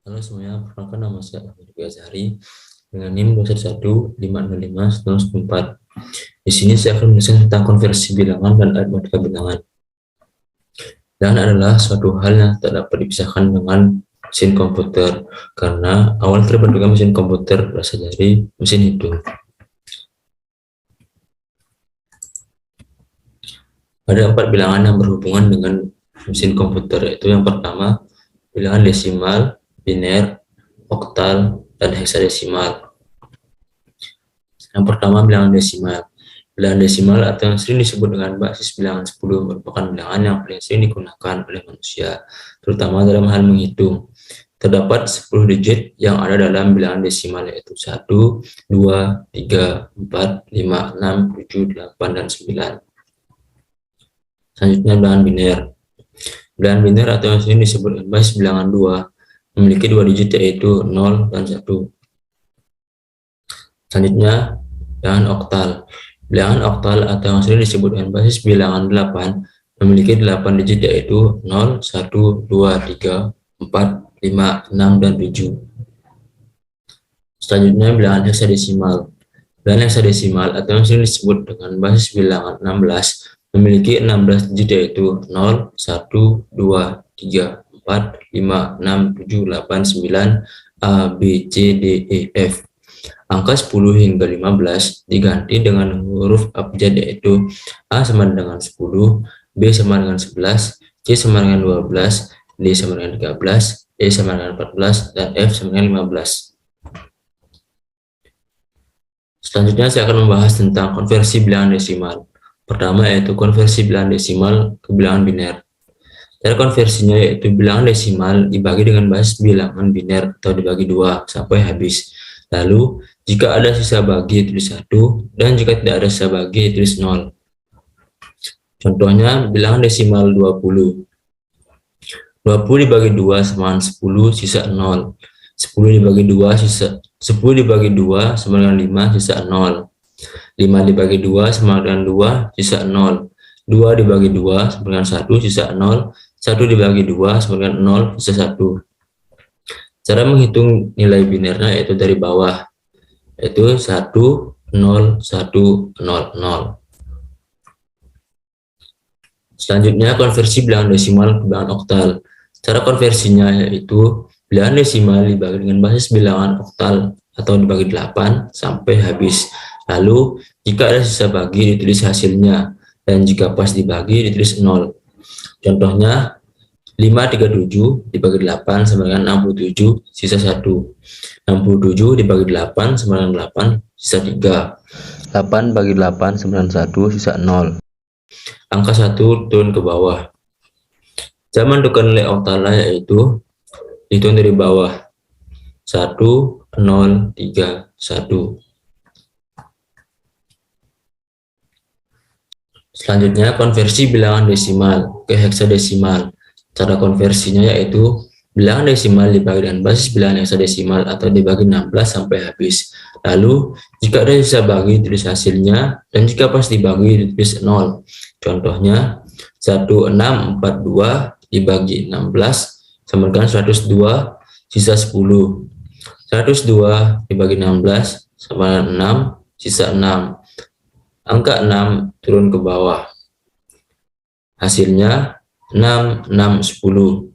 Halo semuanya, perkenalkan nama saya Ahmad Ghazali dengan NIM 211505994. Di sini saya akan menjelaskan tentang konversi bilangan dan aritmatika bilangan. Bilangan adalah suatu hal yang tak dapat dipisahkan dengan mesin komputer, karena awal terbentuknya mesin komputer berasal dari mesin hitung. Ada 4 bilangan yang berhubungan dengan mesin komputer, yaitu yang pertama, bilangan desimal, biner, oktal, dan heksadesimal. Yang pertama, bilangan desimal. Bilangan desimal atau yang sering disebut dengan basis bilangan 10 merupakan bilangan yang paling sering digunakan oleh manusia, terutama dalam hal menghitung. Terdapat 10 digit yang ada dalam bilangan desimal, yaitu 1, 2, 3, 4, 5, 6, 7, 8, dan 9. Selanjutnya, bilangan biner. Bilangan biner atau yang sering disebut dengan basis bilangan 2 memiliki 2 digit, yaitu 0 dan 1. Selanjutnya, bilangan oktal. Bilangan oktal atau yang sering disebut dengan basis bilangan 8 memiliki 8 digit, yaitu 0, 1, 2, 3, 4, 5, 6, dan 7. Selanjutnya, bilangan heksadesimal. Bilangan heksadesimal atau yang sering disebut dengan basis bilangan 16 memiliki 16 digit, yaitu 0, 1, 2, 3, 4, 5, 6, 7, 8, 9, A, B, C, D, E, F. Angka 10 hingga 15 diganti dengan huruf abjad, yaitu A sama dengan 10, B sama dengan 11, C sama dengan 12, D sama dengan 13, E sama dengan 14, dan F sama dengan 15. Selanjutnya saya akan membahas tentang konversi bilangan desimal. Pertama yaitu konversi bilangan desimal ke bilangan biner. Cara konversinya yaitu bilangan desimal dibagi dengan basis bilangan biner atau dibagi 2 sampai habis. Lalu, jika ada sisa bagi tulis 1, dan jika tidak ada sisa bagi tulis 0. Contohnya, bilangan desimal 20. 20 dibagi 2 sama 10, sisa 0. 10 dibagi 2 sama dengan 5, sisa 0. 5 dibagi 2 sama dengan 2, sisa 0. 2 dibagi 2 sama dengan 1, sisa 0. 1 dibagi 2 sama dengan 0, sisa 1. Cara menghitung nilai binernya yaitu dari bawah, yaitu 1, 0, 1, 0, 0. Selanjutnya, konversi bilangan desimal ke bilangan oktal. Cara konversinya yaitu bilangan desimal dibagi dengan basis bilangan oktal atau dibagi 8 sampai habis. Lalu, jika ada sisa bagi ditulis hasilnya, dan jika pas dibagi ditulis 0. Contohnya, 537 dibagi 8 sama dengan 67, sisa 1. 67 dibagi 8 sama dengan 8, sisa 3. 8 bagi 8 sama dengan 1, sisa 0. Angka 1 turun ke bawah. Cara menentukan nilai oktalnya yaitu dihitung dari bawah. 1, 0, 3, 1. Selanjutnya, konversi bilangan desimal ke heksadesimal. Cara konversinya yaitu bilangan desimal dibagi dengan basis bilangan heksadesimal atau dibagi 16 sampai habis. Lalu, jika ada sisa bagi, tulis hasilnya, dan jika pas dibagi, ditulis 0. Contohnya, 1642 dibagi 16 sama dengan 102, sisa 10. 102 dibagi 16 sama dengan 6, sisa 6. Angka 6 turun ke bawah. Hasilnya 6, 6, 10.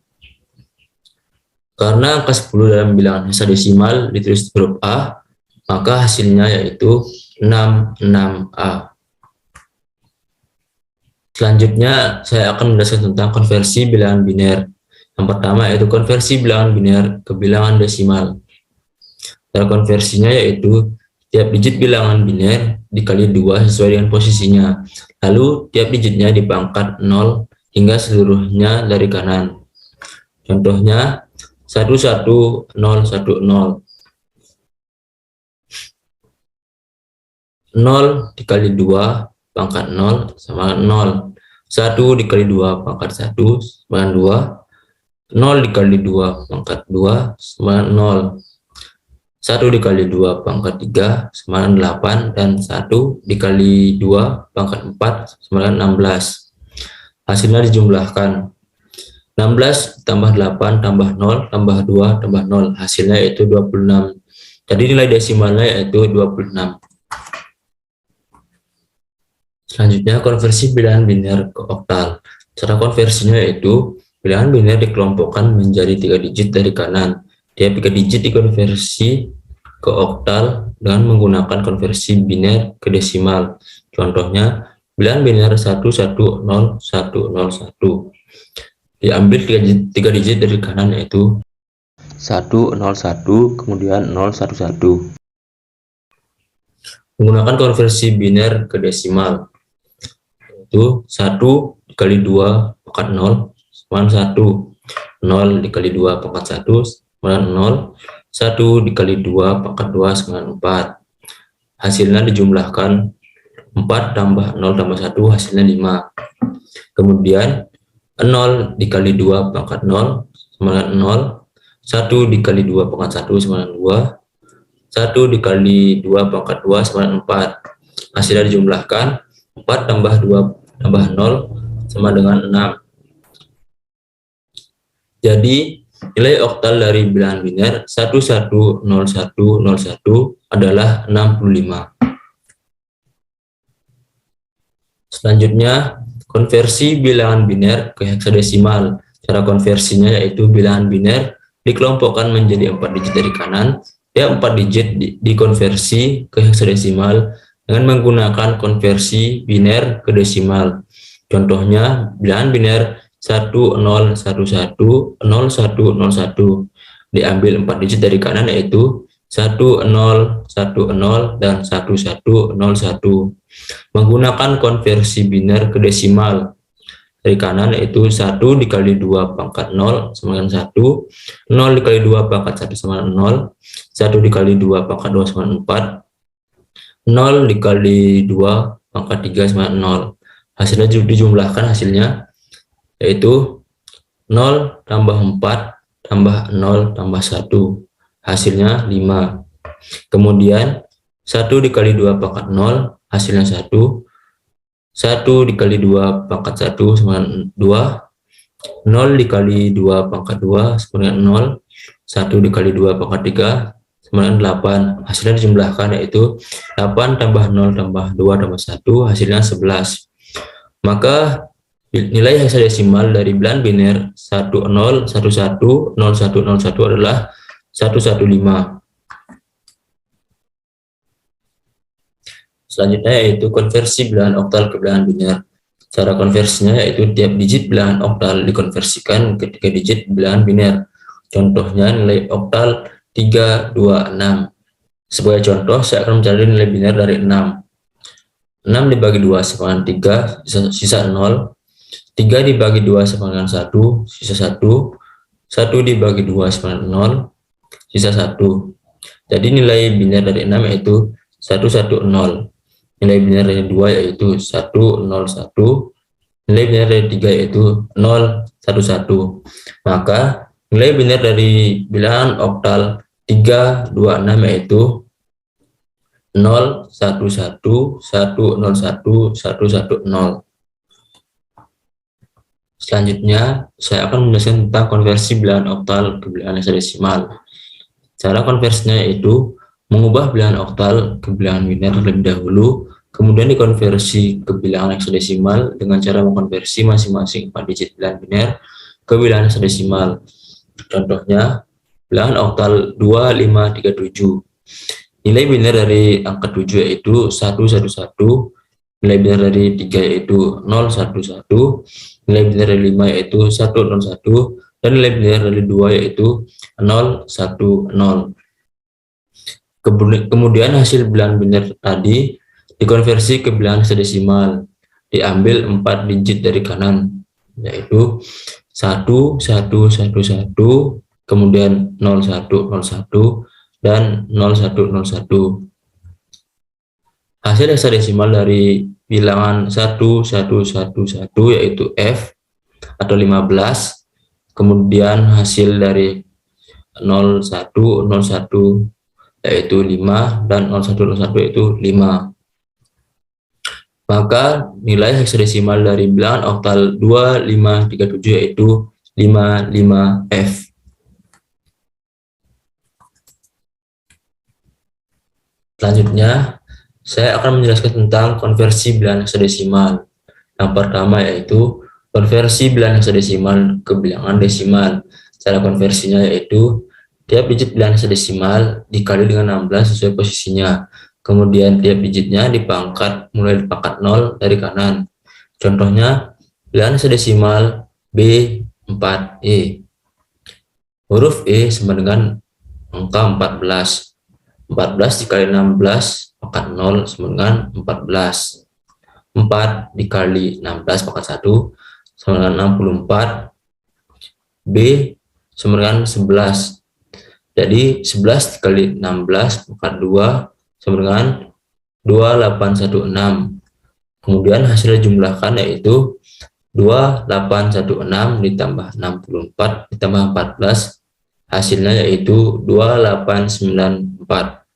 Karena angka 10 dalam bilangan heksadesimal ditulis huruf A, maka hasilnya yaitu 6, 6A. Selanjutnya, saya akan menjelaskan tentang konversi bilangan biner. Yang pertama yaitu konversi bilangan biner ke bilangan desimal. Cara konversinya yaitu tiap digit bilangan biner dikali 2 sesuai dengan posisinya. Lalu, tiap digitnya dipangkat 0 hingga seluruhnya dari kanan. Contohnya, 11010. 0 dikali 2 pangkat 0 sama 0. 1 dikali 2 pangkat 1 sama 2. 0 dikali 2 pangkat 2 sama 0. 1 dikali 2 pangkat 3 sama dengan 8, dan 1 dikali 2 pangkat 4 sama dengan 16. Hasilnya dijumlahkan. 16 tambah 8 tambah 0 tambah 2 tambah 0, hasilnya yaitu 26. Jadi nilai desimalnya yaitu 26. Selanjutnya konversi bilangan biner ke oktal. Cara konversinya yaitu bilangan biner dikelompokkan menjadi 3 digit dari kanan. Tiap 3 digit dikonversi ke oktal dengan menggunakan konversi biner ke desimal. Contohnya bilangan biner 110 101. Diambil 3 digit dari kanan yaitu 101 kemudian 011. Menggunakan konversi biner ke desimal itu 1 dikali 2 pangkat 0 sama 1, 0 dikali 2 pangkat 1 sama 0, 1 dikali 2 pangkat 2 sama 4. Hasilnya dijumlahkan 4 tambah 0 tambah 1 hasilnya 5. Kemudian 0 dikali 2 pangkat 0 sama 0, 1 dikali 2 pangkat 1 sama 2, 1 dikali 2 pangkat 2 sama 4. Hasilnya dijumlahkan 4 tambah 2 tambah 0 sama dengan 6. Jadi nilai oktal dari bilangan biner 110101 adalah 65. Selanjutnya konversi bilangan biner ke heksadesimal. Cara konversinya yaitu bilangan biner dikelompokkan menjadi 4 digit dari kanan. Ya, 4 digit dikonversi ke heksadesimal dengan menggunakan konversi biner ke desimal. Contohnya bilangan biner 10110101 diambil 4 digit dari kanan yaitu 1010 dan 1101. Menggunakan konversi biner ke desimal dari kanan yaitu 1 dikali 2 pangkat 0 sama dengan 1, 0 dikali 2 pangkat 1 sama dengan 0, 1 dikali 2 pangkat 2 sama dengan 4, 0 dikali 2 pangkat 3 sama dengan 0. Hasilnya dijumlahkan hasilnya yaitu 0 tambah 4 tambah 0 tambah 1, hasilnya 5. Kemudian 1 dikali 2 pangkat 0 hasilnya 1, 1 dikali 2 pangkat 1 sama dengan 2, 0 dikali 2 pangkat 2 sama dengan 0, 1 dikali 2 pangkat 3 sama dengan 8. Hasilnya dijumlahkan yaitu 8 tambah 0 tambah 2 tambah 1, hasilnya 11. Maka nilai heksadesimal dari bilangan biner 10110101 adalah 115. Selanjutnya yaitu konversi bilangan oktal ke bilangan biner. Cara konversinya yaitu tiap digit bilangan oktal dikonversikan ke 3 digit bilangan biner. Contohnya nilai oktal 326. Sebagai contoh, saya akan mencari nilai biner dari 6. 6 dibagi 2 sama dengan 3, sisa 0. 3 dibagi 2 sama dengan 1, sisa 1. 1 dibagi 2 sama dengan 0, sisa 1. Jadi nilai biner dari 6 yaitu 110. Nilai biner dari 2 yaitu 101. Nilai biner dari 3 yaitu 011. Maka nilai biner dari bilangan oktal 326 yaitu 011101110. Selanjutnya, saya akan menjelaskan tentang konversi bilangan oktal ke bilangan heksadesimal. Cara konversinya yaitu mengubah bilangan oktal ke bilangan biner terlebih dahulu, kemudian dikonversi ke bilangan heksadesimal dengan cara mengkonversi masing-masing 4 digit bilangan biner ke bilangan heksadesimal. Contohnya, bilangan oktal 2537. Nilai biner dari angka 7 yaitu 111, nilai biner dari 3 yaitu 011, nilai biner dari 5 yaitu 101, dan nilai biner dari 2 yaitu 010. Kemudian hasil bilangan biner tadi dikonversi ke bilangan heksadesimal, diambil 4 digit dari kanan yaitu 1111, kemudian 0101 dan 0101. Hasil heksadesimal dari bilangan 1111 yaitu F atau 15. Kemudian hasil dari 0101 yaitu 5 dan 0101 yaitu 5. Maka nilai heksadesimal dari bilangan oktal 2537 yaitu 55F. Selanjutnya, saya akan menjelaskan tentang konversi bilangan hexadesimal. Yang pertama yaitu konversi bilangan hexadesimal ke bilangan desimal. Cara konversinya yaitu tiap digit bilangan hexadesimal dikali dengan 16 sesuai posisinya. Kemudian tiap digitnya dipangkat mulai dari pangkat 0 dari kanan. Contohnya, bilangan hexadesimal B4E. Huruf E sama dengan angka 14. 14 dikali 16 pangkat 0 sama dengan 14. 4 dikali 16 pangkat 1 sama dengan 64. B sama dengan 11. Jadi 11 dikali 16 pangkat 2 sama dengan 2816. Kemudian hasil jumlahkan yaitu 2816 ditambah 64 ditambah 14. Hasilnya yaitu 2894.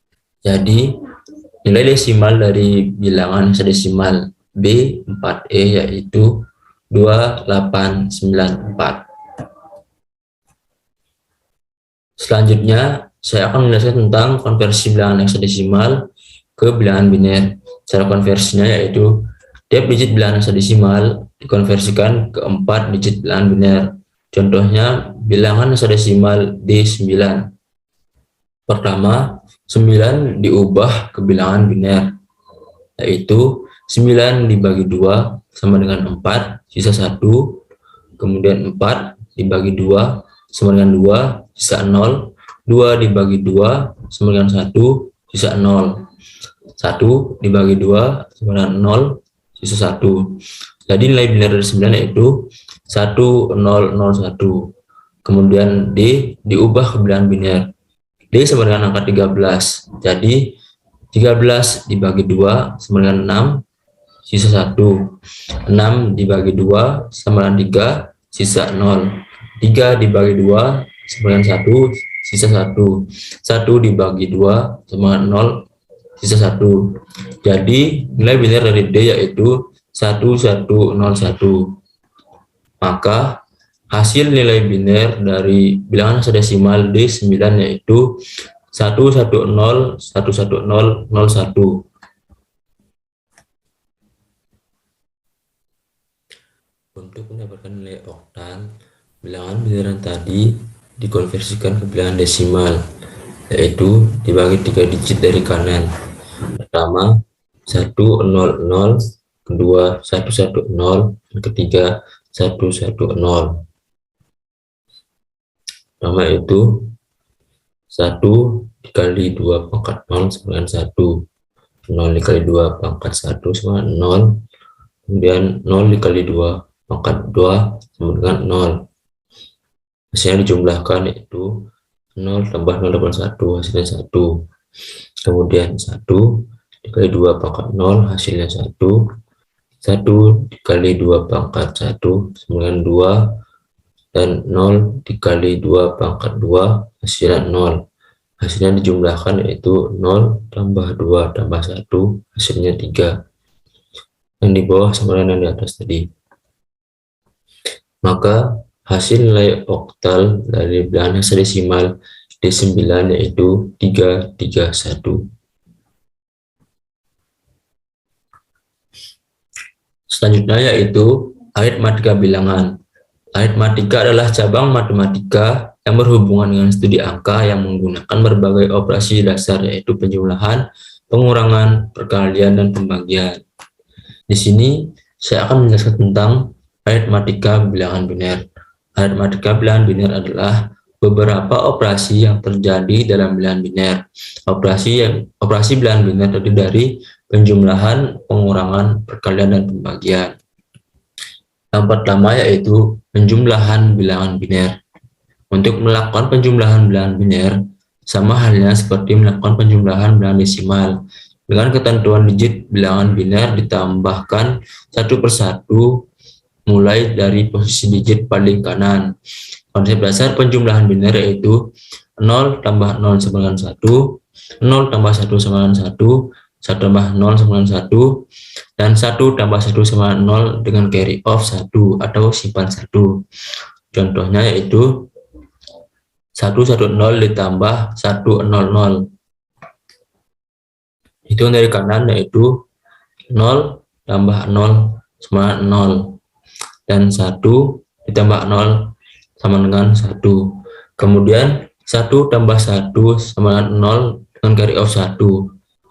Jadi nilai desimal dari bilangan hexadesimal B4E yaitu 2894. Selanjutnya, saya akan menjelaskan tentang konversi bilangan hexadesimal ke bilangan biner. Cara konversinya yaitu tiap digit bilangan hexadesimal dikonversikan ke 4 digit bilangan biner. Contohnya, bilangan hexadesimal D9. Pertama, 9 diubah ke bilangan biner, yaitu 9 dibagi 2 sama dengan 4, sisa 1. Kemudian 4 dibagi 2 sama dengan 2, sisa 0. 2 dibagi 2 sama dengan 1, sisa 0. 1 dibagi 2 sama dengan 0, sisa 1. Jadi nilai biner dari 9 yaitu 1001. Kemudian D diubah ke bilangan biner. D sama dengan angka 13. Jadi 13 dibagi 2 sama dengan 6, sisa 1. 6 dibagi 2 sama dengan 3, sisa 0. 3 dibagi 2 sama dengan 1, sisa 1. 1 dibagi 2 sama dengan 0, sisa 1. Jadi nilai biner dari D yaitu 1101. Maka hasil nilai biner dari bilangan hexadesimal D9 yaitu 1101101. Untuk mendapatkan nilai oktal, bilangan bineran tadi dikonversikan ke bilangan desimal, yaitu dibagi 3 digit dari kanan. Pertama 100, kedua 110, dan ketiga 110. Pertama itu 1 dikali 2 pangkat 0 sama dengan 1. 0 dikali 2 pangkat 1 sama dengan 0. Kemudian 0 dikali 2 pangkat 2 sama dengan 0. Hasilnya dijumlahkan yaitu 0 tambah 0 tambah 1, hasilnya 1. Kemudian 1 dikali 2 pangkat 0, hasilnya 1. 1 dikali 2 pangkat 1 sama dengan 2. Dan 0 dikali 2 pangkat 2, hasilnya 0. Hasilnya dijumlahkan yaitu 0 tambah 2 tambah 1, hasilnya 3. Yang di bawah sama dengan yang di atas tadi. Maka hasil nilai oktal dari bilangan hexadesimal D9 yaitu 331. Selanjutnya yaitu aritmatika bilangan. Aritmatika adalah cabang matematika yang berhubungan dengan studi angka yang menggunakan berbagai operasi dasar yaitu penjumlahan, pengurangan, perkalian, dan pembagian. Di sini saya akan menjelaskan tentang aritmatika bilangan biner. Aritmatika bilangan biner adalah beberapa operasi yang terjadi dalam bilangan biner. Operasi bilangan biner terdiri dari penjumlahan, pengurangan, perkalian, dan pembagian. Yang pertama yaitu penjumlahan bilangan biner. Untuk melakukan penjumlahan bilangan biner, sama halnya seperti melakukan penjumlahan bilangan desimal. Dengan ketentuan digit bilangan biner ditambahkan satu persatu mulai dari posisi digit paling kanan. Konsep dasar penjumlahan biner yaitu 0 tambah 0 sama dengan 1, 0 tambah 1 sama dengan 1, 1 tambah 0 sama dengan 1, dan 1 tambah 1 sama 0 dengan carry off 1 atau simpan 1. Contohnya yaitu 110 ditambah 100. Itu dari kanan yaitu 0 tambah 0 sama 0. Dan 1 ditambah 0 sama dengan 1. Kemudian 1 tambah 1 sama dengan 0 dengan carry off 1.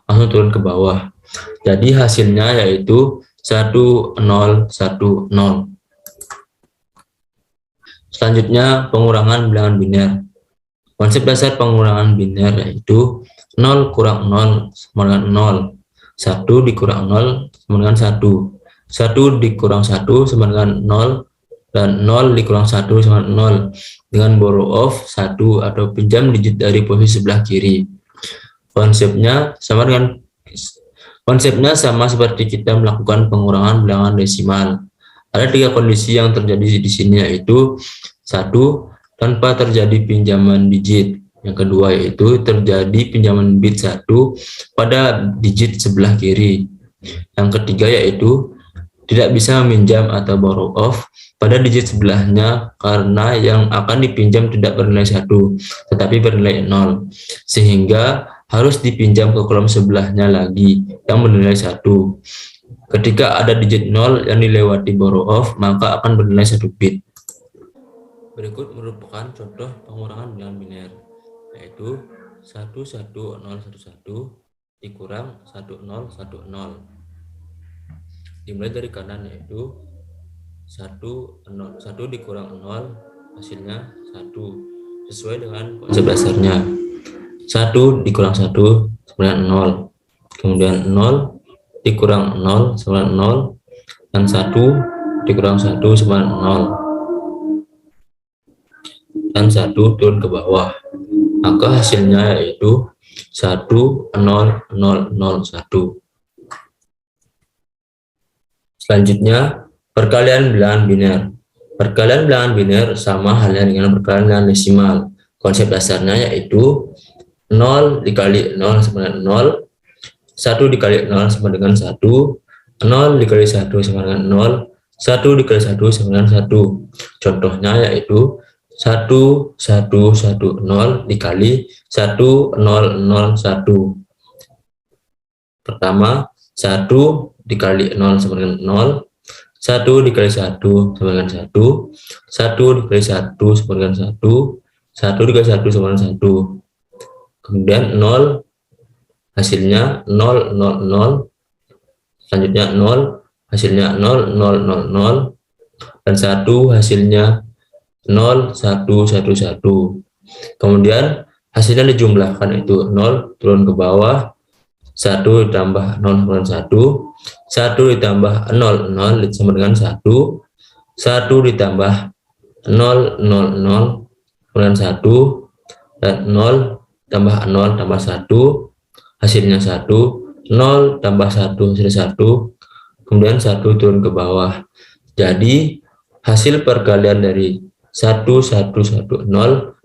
Langsung turun ke bawah. Jadi hasilnya yaitu 1010. Selanjutnya pengurangan bilangan biner. Konsep dasar pengurangan biner yaitu 0 kurang 0 sama dengan 0. 1 dikurang 0 sama dengan 1. 1 dikurang 1 sama dengan 0. Dan 0 dikurang 1 sama dengan 0. Dengan borrow off 1 atau pinjam digit dari posisi sebelah kiri. Konsepnya sama seperti kita melakukan pengurangan bilangan desimal. Ada 3 kondisi yang terjadi di sini yaitu 1. Tanpa terjadi pinjaman digit. Yang kedua yaitu terjadi pinjaman bit 1 pada digit sebelah kiri. Yang ketiga yaitu tidak bisa meminjam atau borrow off pada digit sebelahnya karena yang akan dipinjam tidak bernilai 1 tetapi bernilai 0, sehingga harus dipinjam ke kolom sebelahnya lagi yang bernilai 1. Ketika ada digit 0 yang dilewati borrow off, maka akan bernilai 1 bit. Berikut merupakan contoh pengurangan bilangan biner, yaitu 11011 dikurang 1010. Dimulai dari kanan yaitu 1 dikurang 0 hasilnya 1 sesuai dengan konsep dasarnya. 1 dikurang 1 sama dengan 0. Kemudian 0 dikurang 0 sama dengan 0 dan 1 dikurang 1 sama dengan 0. Dan 1 turun ke bawah, maka hasilnya yaitu 10001. Selanjutnya perkalian bilangan biner. Perkalian bilangan biner sama halnya dengan perkalian bilangan desimal. Konsep dasarnya yaitu 0 dikali 0 sama dengan 0, 1 dikali 0 sama dengan 1, 0 dikali 1 sama dengan 0, 1 dikali 1 sama dengan 1. Contohnya yaitu 1110 dikali 1001. Pertama, 1 dikali 0 sama dengan 0, 1 dikali 1 sama dengan 1, 1 dikali 1 sama dengan 1, 1 dikali 1 sama dengan 1. Kemudian 0 hasilnya 0, 0, 0. Selanjutnya 0 hasilnya 0, 0, 0, 0. Dan 1 hasilnya 0, 1, 1, 1. Kemudian hasilnya dijumlahkan itu 0 turun ke bawah, 1 ditambah 0 sama dengan 1, 1 ditambah 0, 0 sama dengan 1, 1 ditambah 0, 0, 0 dengan 1, dan 0 tambah 0 tambah 1 hasilnya 1, 0 tambah 1 hasilnya 1, kemudian 1 turun ke bawah. Jadi hasil perkalian dari 1110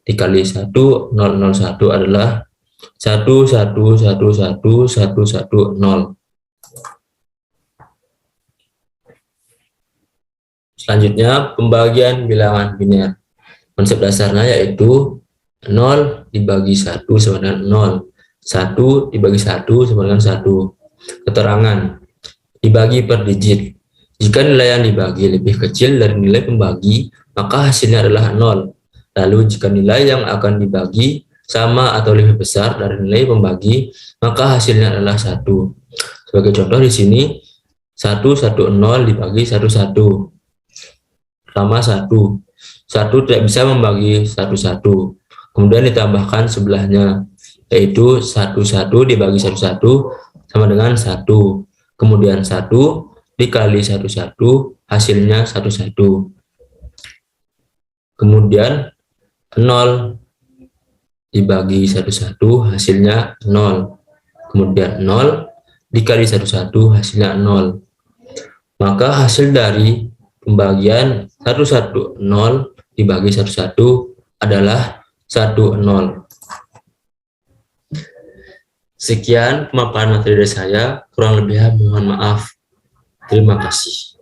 dikali 1001 adalah 111110. Selanjutnya pembagian bilangan biner. Konsep dasarnya yaitu 0 dibagi 1 sama dengan 0, 1 dibagi 1 sama dengan 1. Keterangan dibagi per digit. Jika nilai yang dibagi lebih kecil dari nilai pembagi, maka hasilnya adalah 0. Lalu jika nilai yang akan dibagi sama atau lebih besar dari nilai pembagi, maka hasilnya adalah 1. Sebagai contoh di sini 110 dibagi 11. Pertama 1 tidak bisa membagi 11. Kemudian ditambahkan sebelahnya yaitu 11 dibagi 11 sama dengan 1. Kemudian 1 dikali 11 hasilnya 11. Kemudian 0 dibagi 11 hasilnya 0. Kemudian 0 dikali 11 hasilnya 0. Maka hasil dari pembagian 110 dibagi 11 adalah 10. Sekian pemaparan materi dari saya, kurang lebihnya mohon maaf. Terima kasih.